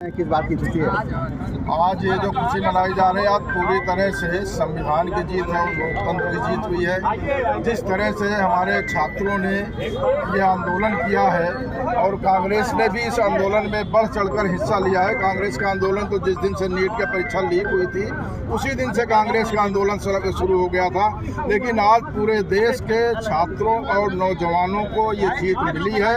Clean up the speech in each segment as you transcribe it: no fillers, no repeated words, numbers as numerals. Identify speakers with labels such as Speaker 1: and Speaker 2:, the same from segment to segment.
Speaker 1: किस बात की खुशी है?
Speaker 2: आज ये जो खुशी मनाई जा रही है, आज पूरी तरह से संविधान की जीत है और लोकतंत्र की जीत हुई है। जिस तरह से हमारे छात्रों ने ये आंदोलन किया है और कांग्रेस ने भी इस आंदोलन में बढ़ चढ़कर हिस्सा लिया है। कांग्रेस का आंदोलन तो जिस दिन से नीट की परीक्षा लीक हुई थी उसी दिन से कांग्रेस का आंदोलन शुरू हो गया था, लेकिन आज पूरे देश के छात्रों और नौजवानों को ये जीत मिली है।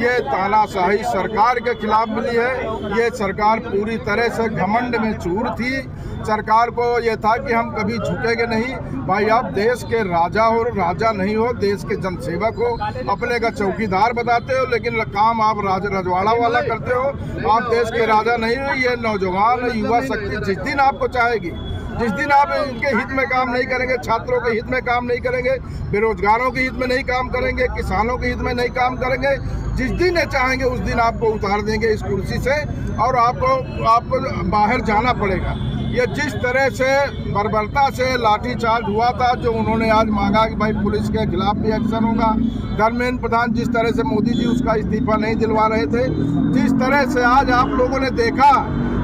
Speaker 2: ये तानाशाही सरकार के खिलाफ मिली है। ये सरकार पूरी तरह से घमंड में चूर थी। सरकार को ये था कि हम कभी झुकेंगे नहीं। भाई आप देश के राजा हो, राजा नहीं हो, देश के जनसेवक हो, अपने का चौकीदार बताते हो, लेकिन काम आप रजवाड़ा वाला करते हो। आप देश के राजा नहीं हो। ये नौजवान युवा शक्ति जिस दिन आपको चाहेगी, जिस दिन आप इनके हित में काम नहीं करेंगे, छात्रों के हित में काम नहीं करेंगे, बेरोजगारों के हित में नहीं काम करेंगे, किसानों के हित में नहीं काम करेंगे, जिस दिन ये चाहेंगे उस दिन आपको उतार देंगे इस कुर्सी से और आपको बाहर जाना पड़ेगा। ये जिस तरह से बर्बरता से लाठीचार्ज हुआ था, जो उन्होंने आज मांगा कि भाई पुलिस के खिलाफ भी एक्शन होगा। धर्मेंद्र प्रधान जिस तरह से मोदी जी उसका इस्तीफा नहीं दिलवा रहे थे, जिस तरह से आज आप लोगों ने देखा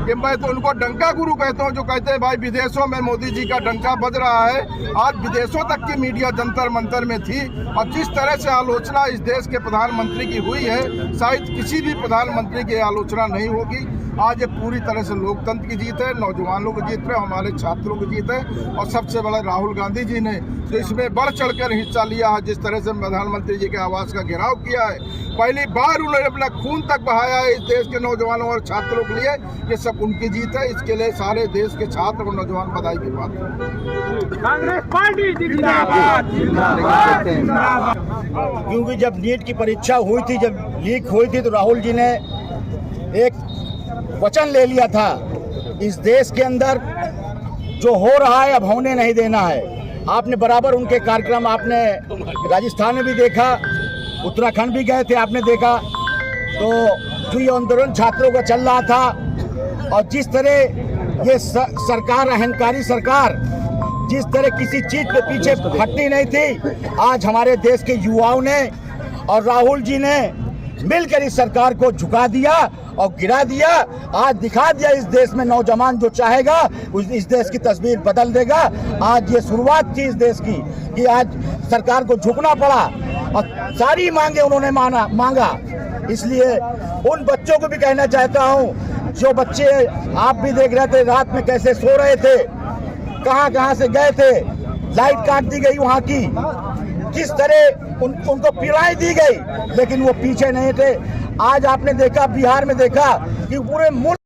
Speaker 2: कि मैं तो उनको डंका गुरु कहता हूँ, जो कहते हैं भाई विदेशों में मोदी जी का डंका बज रहा है। आज विदेशों तक की मीडिया जंतर मंतर में थी और जिस तरह से आलोचना इस देश के प्रधानमंत्री की हुई है, शायद किसी भी प्रधानमंत्री की आलोचना नहीं होगी। आज ये पूरी तरह से लोकतंत्र की जीत है, नौजवानों की जीत है, हमारे छात्रों की जीत है। और सबसे बड़ा राहुल गांधी जी ने तो इसमें बढ़ चढ़कर हिस्सा लिया है। जिस तरह से प्रधानमंत्री जी के आवास का घेराव किया है, पहली बार उन्होंने अपना खून तक बहाया है इस देश के नौजवानों और छात्रों के लिए। ये सब उनकी जीत है। इसके लिए सारे देश के छात्र और नौजवान बधाई की बात है।
Speaker 3: कांग्रेस पार्टी जिंदाबाद, जिंदाबाद, जिंदाबाद।
Speaker 1: क्योंकि जब नीट की परीक्षा हुई थी, जब लीक हुई थी, तो राहुल जी ने एक वचन ले लिया था, इस देश के अंदर जो हो रहा है अब होने नहीं देना है। आपने बराबर उनके कार्यक्रम आपने राजस्थान में भी देखा, उत्तराखंड भी गए थे, आपने देखा तो जो ये आंदोलन छात्रों का चल रहा था और जिस तरह ये सरकार, अहंकारी सरकार, जिस तरह किसी चीज के पीछे हटती नहीं थी, आज हमारे देश के युवाओं ने और राहुल जी ने मिलकर इस सरकार को झुका दिया और गिरा दिया। आज दिखा दिया इस देश में नौजवान जो चाहेगा इस देश की तस्वीर बदल देगा। आज ये शुरुआत थी इस देश की कि आज सरकार को झुकना पड़ा और सारी मांगे उन्होंने मांगा। इसलिए उन बच्चों को भी कहना चाहता हूँ, जो बच्चे आप भी देख रहे थे रात में कैसे सो रहे थे, कहाँ से गए थे, लाइट काट दी गई वहाँ की, किस तरह उनको पीड़ाएं दी गई, लेकिन वो पीछे नहीं थे। आज आपने देखा, बिहार में देखा कि पूरे मुल्क